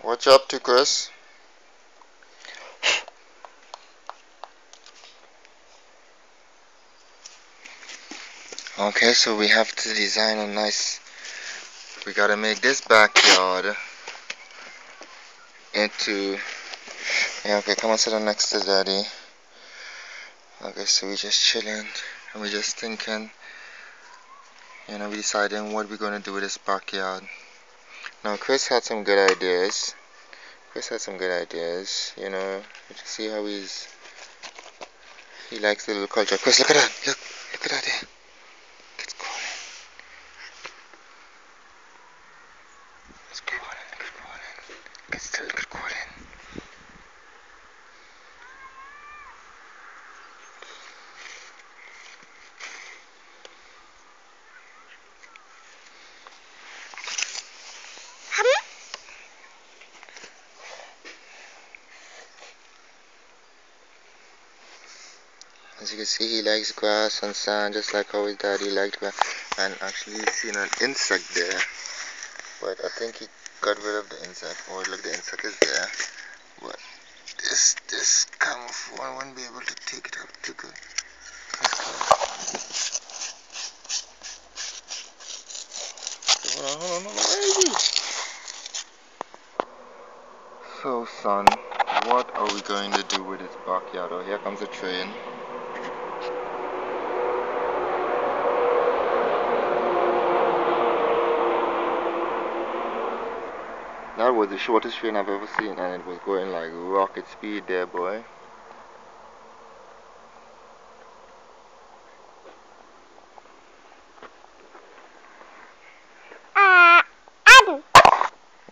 What you up to, Chris? Okay, so we have to design a nice... We gotta make this backyard into... Yeah, okay, come and sit down next to Daddy. Okay, so we just chilling and we just thinking, you know, we deciding what we're gonna do with this backyard. Now, Chris had some good ideas. You know, you can see how he likes the little culture. Chris, look at that, look at that there. It's crawling. It's crawling. It's still crawling. As you can see, he likes grass and sand just like how his daddy liked grass. And actually he's seen an insect there, but I think he got rid of the insect. Oh look, the insect is there, but this camouflage won't be able to take it up too good. Hold on, where is he? So son, what are we going to do with this backyard? Oh, here comes the train. That was the shortest train I've ever seen, and it was going like rocket speed there, boy.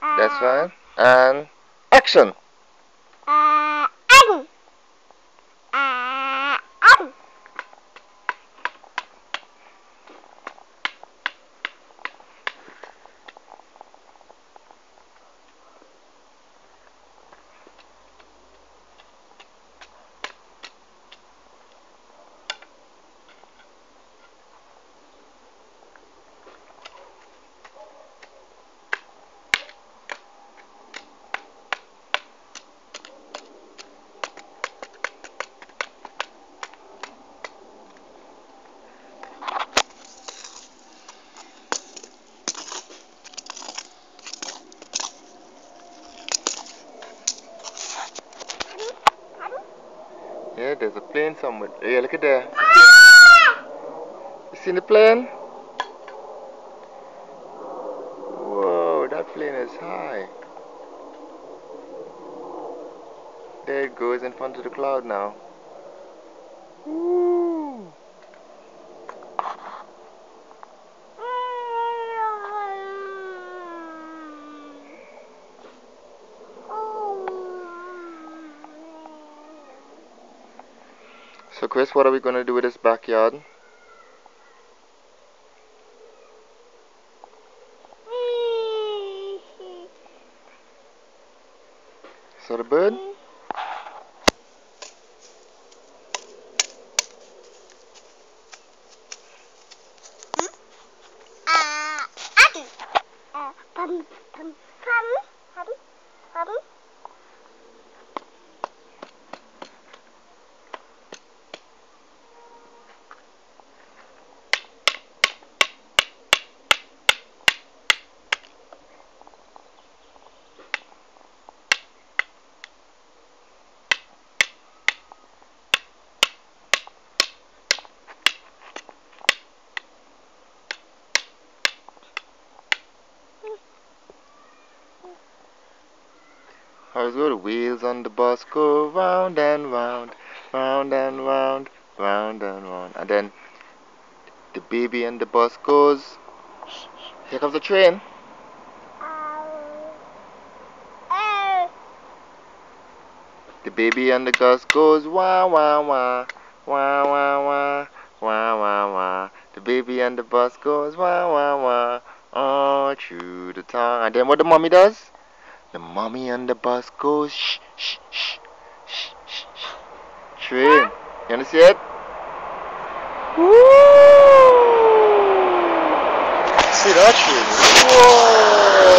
That's fine. And action! Yeah, there's a plane somewhere. Yeah, look at there. You seen the plane? Whoa, that plane is high. There it goes in front of the cloud now. Woo. So Chris, what are we going to do with this backyard? So the bird? How's good? Wheels on the bus go round and round, round and round, round and round. And then the baby and the bus goes. Here comes the train. The baby and the bus goes wah wah wah, wah wah wah, wah wah wah. The baby and the bus goes wah wah wah, all through the town. And then what the mommy does? The mommy and the bus goes shh, shh, shh, shh, shh, shh. Train. You wanna see it? Woo! See that train? Whoa!